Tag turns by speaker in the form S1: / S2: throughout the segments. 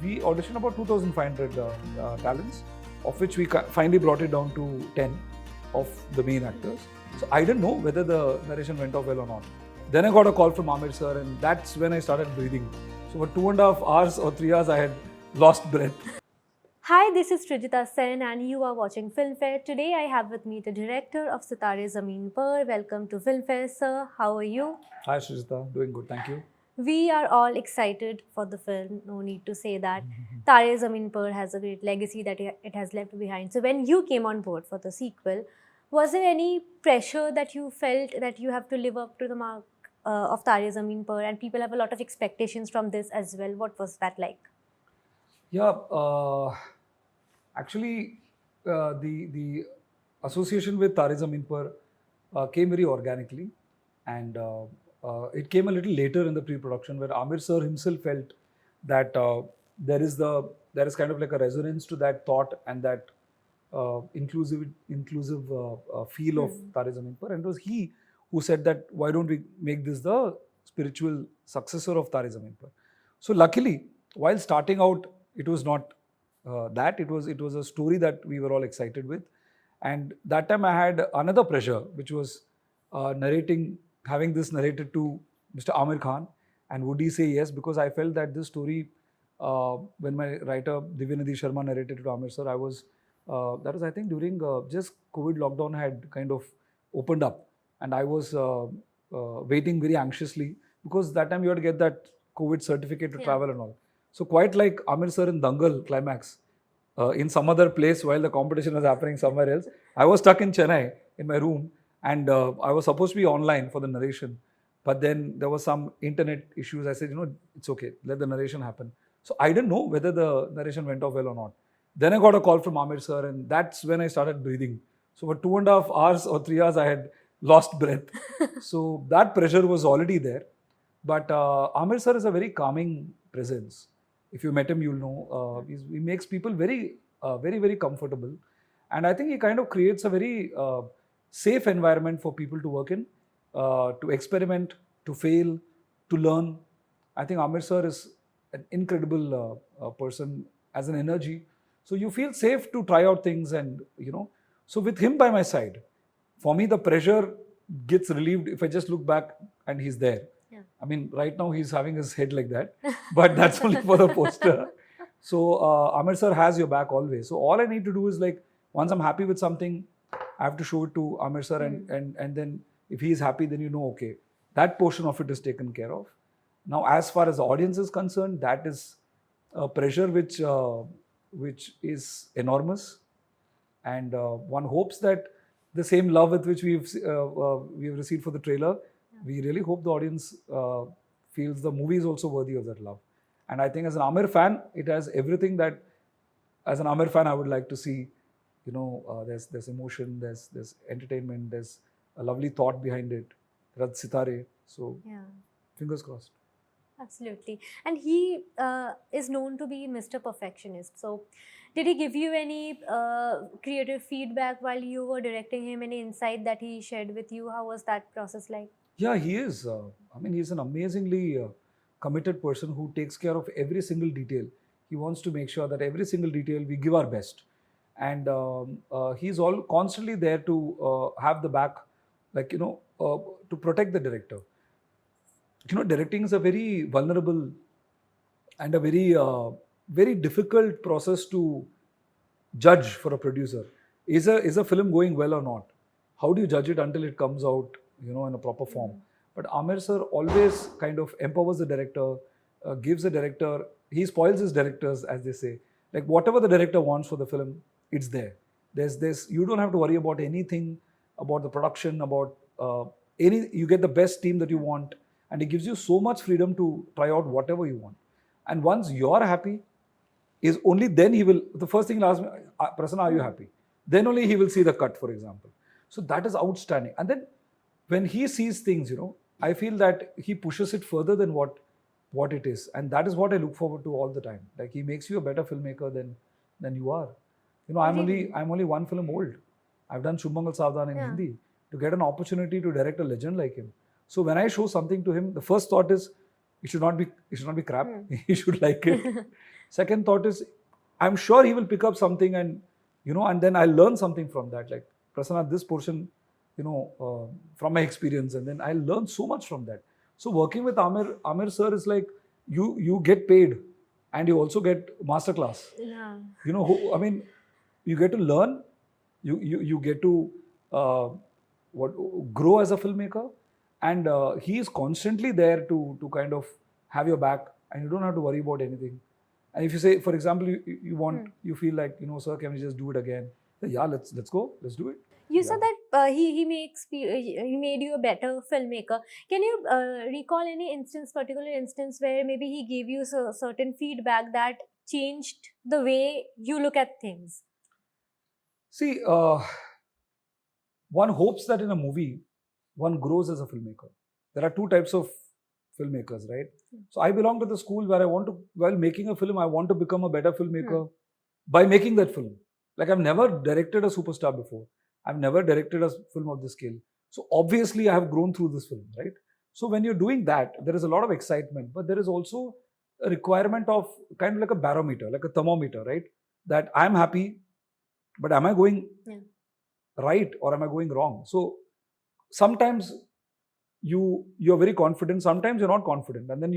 S1: we auditioned about 2,500 talents, of which we finally brought it down to 10 of the main actors. So I didn't know whether the narration went off well or not. Then I got a call from Aamir sir, and that's when I started breathing. So for 2.5 hours or 3 hours, I had lost breath.
S2: Hi, this is Srijita Sen and you are watching Filmfare. Today I have with me the director of Sitaare Zameen Par. Welcome to Filmfare, sir. How are you?
S1: Hi Srijita, doing good, thank you.
S2: We are all excited for the film. No need to say that. Taare Zameen Par has a great legacy that it has left behind. So when you came on board for the sequel, was there any pressure that you felt that you have to live up to the mark of Taare Zameen Par, and people have a lot of expectations from this as well? What was that like?
S1: Yeah, actually, the association with Taare Zameen Par came very organically, and it came a little later in the pre-production, where Aamir sir himself felt that there is kind of like a resonance to that thought and that inclusive feel of Taare Zameen Par, and it was he who said that why don't we make this the spiritual successor of Taare Zameen Par. So luckily, while starting out, it was not that. It was a story that we were all excited with, and that time I had another pressure, which was having this narrated to Mr. Aamir Khan, and would he say yes? Because I felt that this story, when my writer Divyanidhi Sharma narrated it to Aamir sir, that was I think during just COVID lockdown had kind of opened up, and I was waiting very anxiously, because that time you had to get that COVID certificate to travel and all. So quite like Aamir sir in Dangal climax, in some other place while the competition was happening somewhere else, I was stuck in Chennai in my room, and I was supposed to be online for the narration. But then there was some internet issues. I said, it's okay, let the narration happen. So I didn't know whether the narration went off well or not. Then I got a call from Aamir sir, and that's when I started breathing. So for 2.5 hours or 3 hours, I had lost breath. So that pressure was already there. But Aamir sir is a very calming presence. If you met him, you'll know. He makes people very, very comfortable. And I think he kind of creates a very safe environment for people to work in, to experiment, to fail, to learn. I think Aamir sir is an incredible person, as an energy. So you feel safe to try out things, and so with him by my side, for me the pressure gets relieved if I just look back and he's there. I mean, right now he's having his head like that, but that's only for the poster. So Aamir sir has your back always. So all I need to do is, like, once I'm happy with something, I have to show it to Aamir sir, and then if he is happy, then okay, that portion of it is taken care of. Now, as far as the audience is concerned, that is a pressure which is enormous, and one hopes that the same love with which we've received for the trailer, we really hope the audience feels the movie is also worthy of that love. And I think as an Aamir fan, it has everything that, as an Aamir fan, I would like to see. There's emotion, there's entertainment, there's a lovely thought behind it. There's Sitaare. So fingers crossed.
S2: Absolutely. And he is known to be Mr. Perfectionist. So did he give you any creative feedback while you were directing him? Any insight that he shared with you? How was that process like?
S1: Yeah, he is. He's an amazingly committed person who takes care of every single detail. He wants to make sure that every single detail we give our best. And he's all constantly there to have the back, to protect the director. Directing is a very vulnerable and a very difficult process to judge for a producer. Is a film going well or not? How do you judge it until it comes out, in a proper form? But Aamir sir always kind of empowers the director, gives the director, he spoils his directors, as they say. Like, whatever the director wants for the film, it's there. You don't have to worry about anything, about the production, about you get the best team that you want, and it gives you so much freedom to try out whatever you want. And once you're happy, is only then the first thing he'll ask me, Prasanna, are you happy? Then only he will see the cut, for example. So that is outstanding. And then when he sees things, I feel that he pushes it further than what it is. And that is what I look forward to all the time. Like, he makes you a better filmmaker than you are. I'm only one film old. I've done Shubh-Mangal Savdhan in Hindi. To get an opportunity to direct a legend like him. So when I show something to him, the first thought is, it should not be crap.
S2: Hmm.
S1: He should like it. Second thought is, I'm sure he will pick up something, and and then I'll learn something from that. Like, Prasanna, this portion, from my experience, and then I'll learn so much from that. So working with Aamir sir is like, you get paid, and you also get masterclass.
S2: Yeah.
S1: I mean, you get to learn, you get to uh, what grow as a filmmaker, and he is constantly there to kind of have your back, and you don't have to worry about anything. And if you say, for example, you want, you feel like, sir, can we just do it again? Yeah, let's go, let's do it.
S2: You
S1: Yeah.
S2: said that he made you a better filmmaker. Can you recall any particular instance where maybe he gave you certain feedback that changed the way you look at things?
S1: See, one hopes that in a movie, one grows as a filmmaker. There are two types of filmmakers, right? So I belong to the school where while making a film, I want to become a better filmmaker by making that film. Like, I've never directed a superstar before. I've never directed a film of this scale. So obviously, I have grown through this film, right? So when you're doing that, there is a lot of excitement, but there is also a requirement of kind of like a barometer, like a thermometer, right? That I'm happy, but am I going right or am I going wrong? So sometimes you're very confident, sometimes you're not confident, and then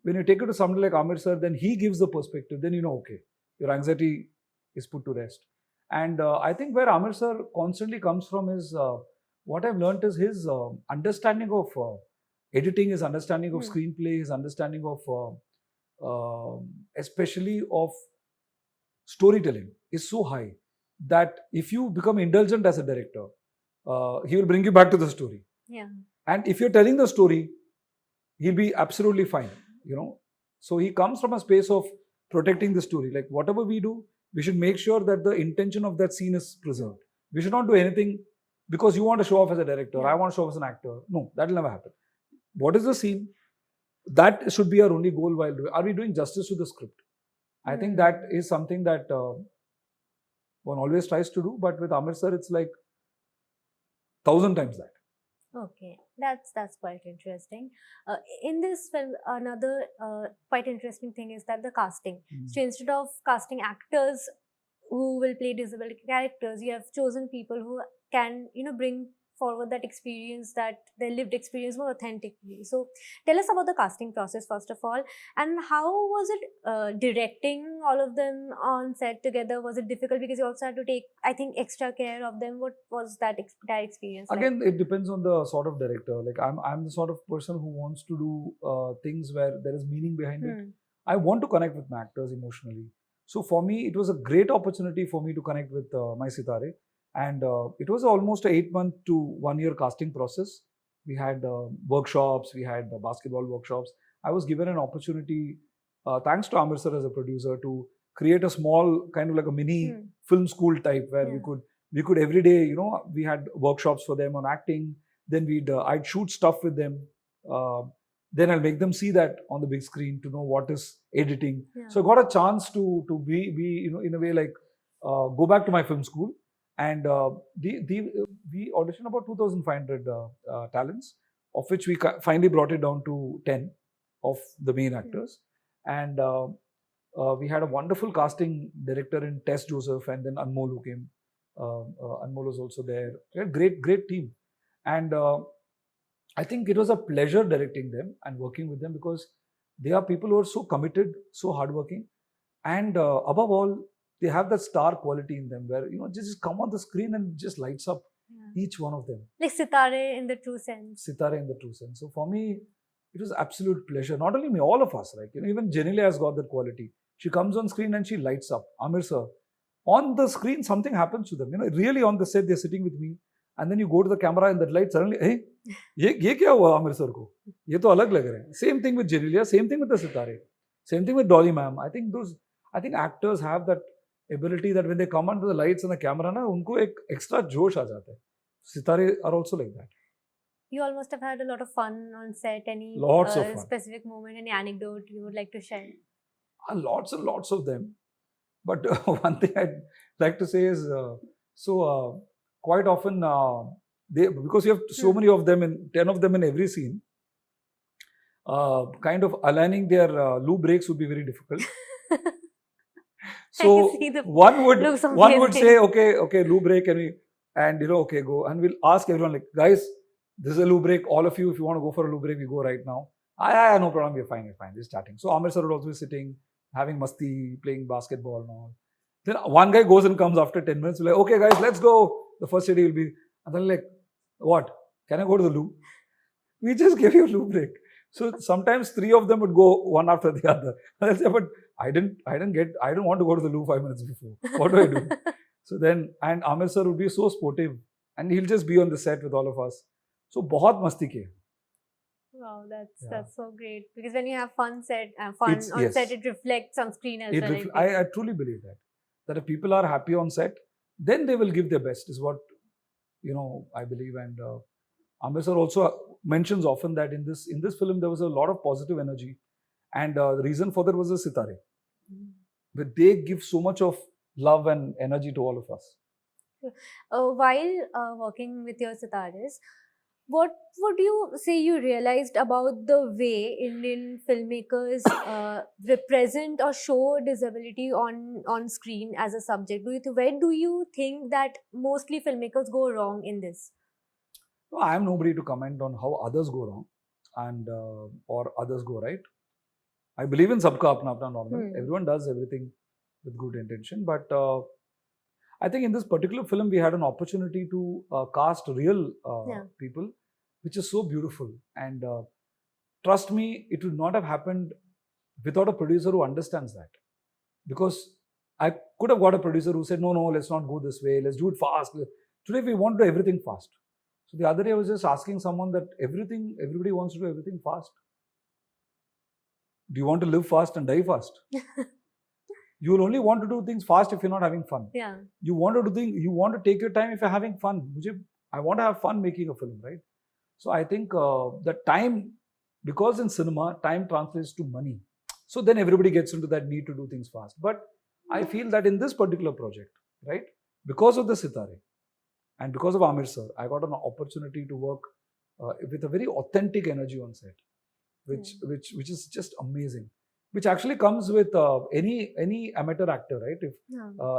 S1: when you take it to somebody like Aamir sir, then he gives the perspective, then okay, your anxiety is put to rest. And I think where Aamir sir constantly comes from is, what I've learned is his understanding of editing, his understanding of screenplay, his understanding of especially of storytelling is so high that if you become indulgent as a director, he will bring you back to the story.
S2: Yeah.
S1: And if you're telling the story, he'll be absolutely fine, So he comes from a space of protecting the story. Like, whatever we do, we should make sure that the intention of that scene is preserved. We should not do anything because you want to show off as a director, I want to show off as an actor. No, that will never happen. What is the scene? That should be our only goal while doing. Are we doing justice to the script? I think that is something that one always tries to do, but with Aamir sir, it's like 1,000 times that.
S2: Okay, that's quite interesting. In this film, another quite interesting thing is that the casting. So instead of casting actors who will play disabled characters, you have chosen people who can bring forward that experience, that their lived experience more authentically. So tell us about the casting process first of all, and how was it directing all of them on set together? Was it difficult because you also had to take, I think, extra care of them? What was that experience like?
S1: Again, it depends on the sort of director. Like, I'm the sort of person who wants to do things where there is meaning behind it. I want to connect with my actors emotionally. So for me, it was a great opportunity for me to connect with my Sitaare. And it was almost an 8-month to 1-year casting process. We had workshops, we had basketball workshops. I was given an opportunity, thanks to Aamir sir as a producer, to create a small kind of like a mini film school type where we could every day, we had workshops for them on acting. Then I'd shoot stuff with them. Then I'll make them see that on the big screen to know what is editing. So I got a chance to be in a way like go back to my film school. And we auditioned about 2,500 talents, of which we finally brought it down to 10 of the main actors. And we had a wonderful casting director in Tess Joseph, and then Anmol who came. Anmol was also there. We had great team. And I think it was a pleasure directing them and working with them, because they are people who are so committed, so hardworking, and above all, they have that star quality in them where just come on the screen and just lights up each one of them.
S2: Like Sitaare in the true sense.
S1: Sitaare in the true sense. So for me, it was absolute pleasure. Not only me, all of us. Like even Jenilia has got that quality. She comes on screen and she lights up. Aamir sir, on the screen something happens to them. Really on the set they're sitting with me, and then you go to the camera and that light suddenly, hey, ye kya hua Aamir sir ko? Ye to alag lag rahe hain. Same thing with Jenilia. Same thing with the Sitaare. Same thing with Dolly ma'am. I think actors have that ability that when they come under the lights and the camera, unko ek extra josh aa jata hai. Sitaare are also like that.
S2: You all must have had a lot of fun on set. Any
S1: lots of fun.
S2: Specific moment, any anecdote you would like to share?
S1: Lots and lots of them. But one thing I'd like to say is, quite often, because you have so many of them, 10 of them in every scene, kind of aligning their loo breaks would be very difficult.
S2: I
S1: So
S2: see the
S1: one would
S2: looks
S1: say,
S2: amazing.
S1: okay, loo break, can we, and okay, go, and we'll ask everyone like, guys, this is a loo break. All of you, if you want to go for a loo break, we go right now. No problem, we're fine, just starting. So Aamir sir would also be sitting, having masti, playing basketball and all. Then one guy goes and comes after 10 minutes, we're like, okay guys, let's go. The first city will be, and then like, what? Can I go to the loo? We just gave you a loo break. So sometimes three of them would go one after the other. I'll say, but I didn't want to go to the loo 5 minutes before. What do I do? So then, and Aamir sir would be so sportive and he'll just be on the set with all of us. So bahut masti kiye.
S2: Wow,
S1: Yeah.
S2: that's so great, because when you have fun on set, it reflects on screen as well.
S1: I truly believe that if people are happy on set, then they will give their best, is what I believe. And Aamir sir also mentions often that in this film there was a lot of positive energy, and the reason for that was the Sitaare. But they give so much of love and energy to all of us.
S2: While working with your Sitaares, what would you say you realized about the way Indian filmmakers represent or show disability on screen as a subject? Where do you think that mostly filmmakers go wrong in this?
S1: No, I am nobody to comment on how others go wrong and or others go right. I believe in sabka apna apna normal. Everyone does everything with good intention, but I think in this particular film we had an opportunity to cast real people, which is so beautiful. And trust me, it would not have happened without a producer who understands that. Because I could have got a producer who said, no, let's not go this way, let's do it fast. Today we want to do everything fast. So the other day I was just asking someone that everybody wants to do everything fast. Do you want to live fast and die fast? You will only want to do things fast if you're not having fun.
S2: Yeah.
S1: You want to take your time if you're having fun. I want to have fun making a film, right? So I think the time, because in cinema, time translates to money. So then everybody gets into that need to do things fast. But I feel that in this particular project, right, because of the Sitaare and because of Aamir sir, I got an opportunity to work with a very authentic energy on set, which is just amazing. Which actually comes with any amateur actor, right?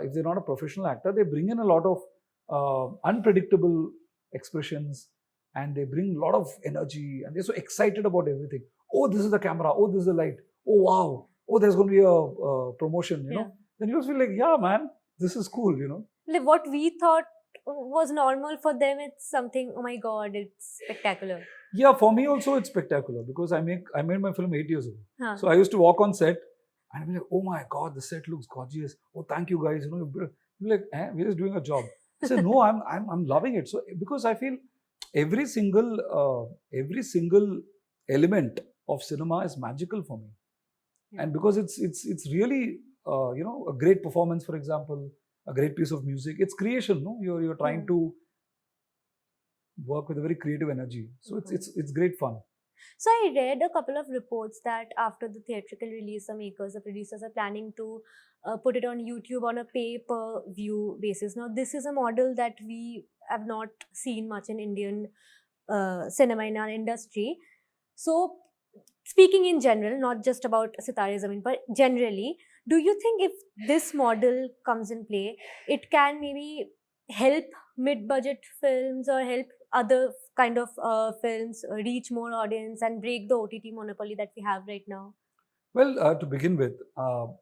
S1: If they're not a professional actor, they bring in a lot of unpredictable expressions, and they bring a lot of energy, and they're so excited about everything. Oh, this is the camera. Oh, this is the light. Oh, wow. Oh, there's going to be a promotion, you know. Then you feel like, yeah, man, this is cool, you know.
S2: Like what we thought was normal, for them it's something, oh my god, it's spectacular.
S1: Yeah, for me also it's spectacular, because I made my film 8 years ago. So I used to walk on set and I'd be like, oh my god, the set looks gorgeous. Oh, thank you guys. You know, you're like, we're just doing a job. I said, no, I'm loving it. So because I feel every single element of cinema is magical for me. And because it's really a great performance, for example, a great piece of music. It's creation, no? You're trying to work with a very creative energy. So it's great fun.
S2: So I read a couple of reports that after the theatrical release, the producers are planning to put it on YouTube on a pay-per-view basis. Now, this is a model that we have not seen much in Indian cinema, in our industry. So, speaking in general, not just about Sitaare Zameen Par, generally, do you think if this model comes in play, it can maybe help mid-budget films or help other kind of films reach more audience and break the OTT monopoly that we have right now?
S1: Well, to begin with,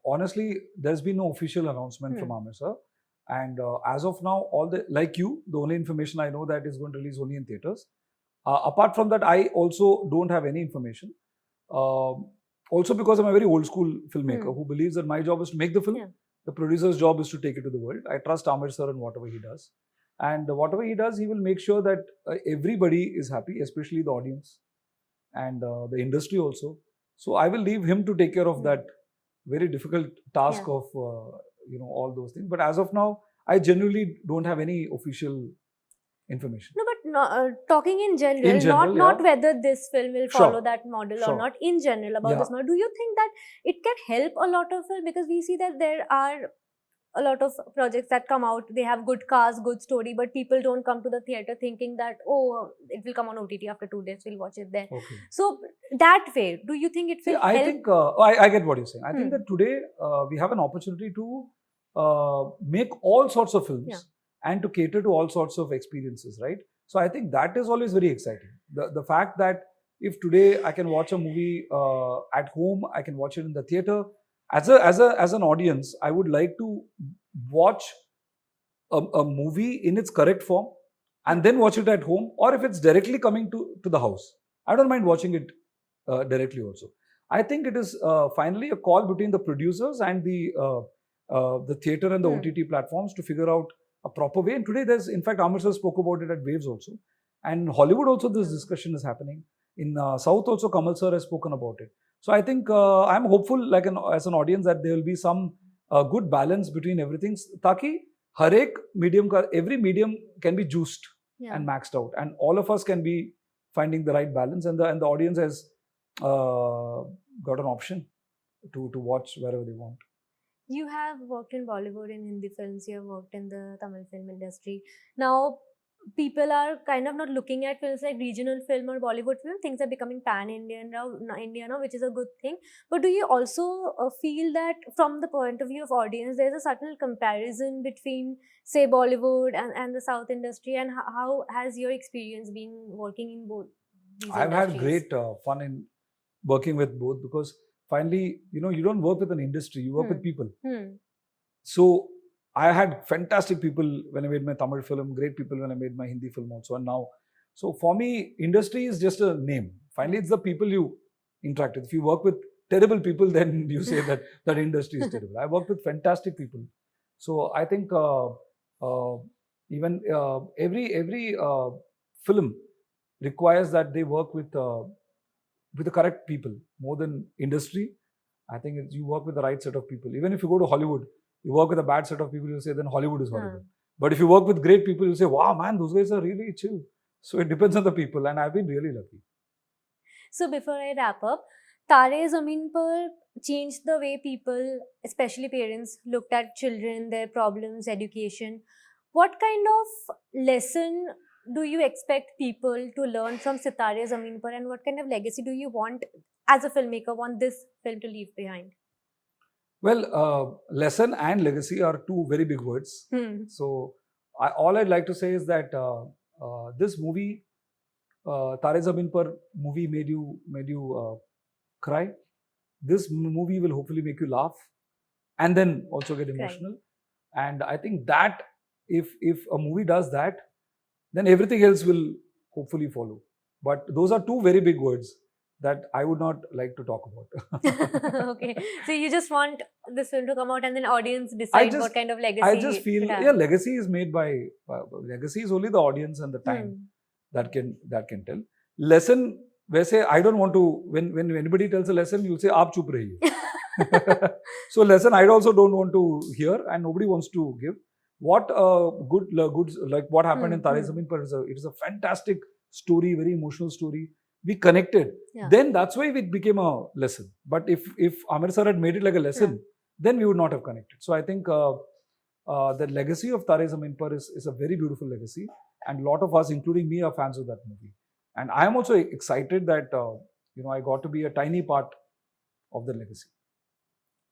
S1: honestly, there's been no official announcement from Aamir sir. And as of now, the only information I know that is going to release only in theaters. Apart from that, I also don't have any information. Also because I'm a very old school filmmaker who believes that my job is to make the film. The producer's job is to take it to the world. I trust Aamir sir in whatever he does. And whatever he does, he will make sure that everybody is happy, especially the audience and the industry also. So I will leave him to take care of that very difficult task of all those things. But as of now, I genuinely don't have any official information.
S2: No, but talking in general, not whether this film will follow that model or not, in general about this model. Do you think that it can help a lot of it? Because we see that there are a lot of projects that come out, they have good cast, good story, but people don't come to the theater thinking that, oh, it will come on OTT after 2 days, we'll watch it then.
S1: Okay.
S2: So that way, do you think it
S1: See,
S2: will
S1: I
S2: help?
S1: think I get what you're saying. I think
S2: Hmm.
S1: that today we have an opportunity to make all sorts of films
S2: Yeah.
S1: and to cater to all sorts of experiences, right? So I think that is always very exciting. The fact that if today I can watch a movie at home, I can watch it in the theater. As an audience, I would like to watch a movie in its correct form and then watch it at home, or if it's directly coming to the house, I don't mind watching it directly also. I think it is finally a call between the producers and the theater and the
S2: Hmm.
S1: OTT platforms to figure out a proper way. And today there's, in fact, Amir sir spoke about it at Waves also. And Hollywood also this
S2: Hmm.
S1: discussion is happening. In South also Kamal sir has spoken about it. So I think I'm hopeful, like as an audience, that there will be some good balance between everything. Taki, हर एक medium का, every medium can be juiced
S2: Yeah.
S1: and maxed out, and all of us can be finding the right balance, and the audience has got an option to watch wherever they want.
S2: You have worked in Bollywood and Hindi films, you have worked in the Tamil film industry. Now, people are kind of not looking at films like regional film or Bollywood film. Things are becoming pan-Indian now, India now, which is a good thing. But do you also feel that from the point of view of audience, there's a subtle comparison between, say, Bollywood and the South industry? And how has your experience been working in both these
S1: I've had
S2: industries?
S1: great fun in working with both, because finally, you don't work with an industry, you work with people. So I had fantastic people when I made my Tamil film, great people when I made my Hindi film also, and now. So for me, industry is just a name. Finally, it's the people you interact with. If you work with terrible people, then you say that industry is terrible. I worked with fantastic people. So I think even every film requires that they work with the correct people more than industry. I think you work with the right set of people. Even if you go to Hollywood, you work with a bad set of people, you'll say then Hollywood is horrible. But if you work with great people, you'll say, wow, man, those guys are really chill. So it depends on the people, and I've been really lucky.
S2: So before I wrap up, Taare Zameen Par changed the way people, especially parents, looked at children, their problems, education. What kind of lesson do you expect people to learn from Sitaare Zameen Par, and what kind of legacy do you want, as a filmmaker, want this film to leave behind?
S1: Well, lesson and legacy are two very big words. So all I'd like to say is that this movie, Taare Zameen Par movie made you cry. This movie will hopefully make you laugh and then also get emotional. And I think that if a movie does that, then everything else will hopefully follow. But those are two very big words that I would not like to talk about.
S2: Okay, so you just want this film to come out and then audience decide what kind of legacy.
S1: I just feel, yeah, legacy is made by legacy is only the audience and the time that can tell. Lesson, वैसे I don't want to, when anybody tells a lesson, you'll say आप चुप रहिए. So lesson I also don't want to hear, and nobody wants to give. What good like what happened in Taare Zameen Par, it is a fantastic story, very emotional story. We connected.
S2: Yeah.
S1: Then that's why it became a lesson. But if Aamir sir had made it like a lesson, then we would not have connected. So I think the legacy of Taare Zameen Par is a very beautiful legacy, and a lot of us, including me, are fans of that movie. And I am also excited that I got to be a tiny part of the legacy.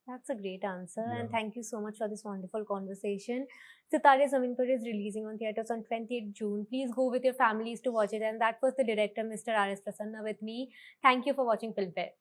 S2: That's a great answer, and thank you so much for this wonderful conversation. Sitaare Zameen Par is releasing on theatres on 28th June. Please go with your families to watch it. And that was the director, Mr. RS Prasanna, with me. Thank you for watching Filmfare.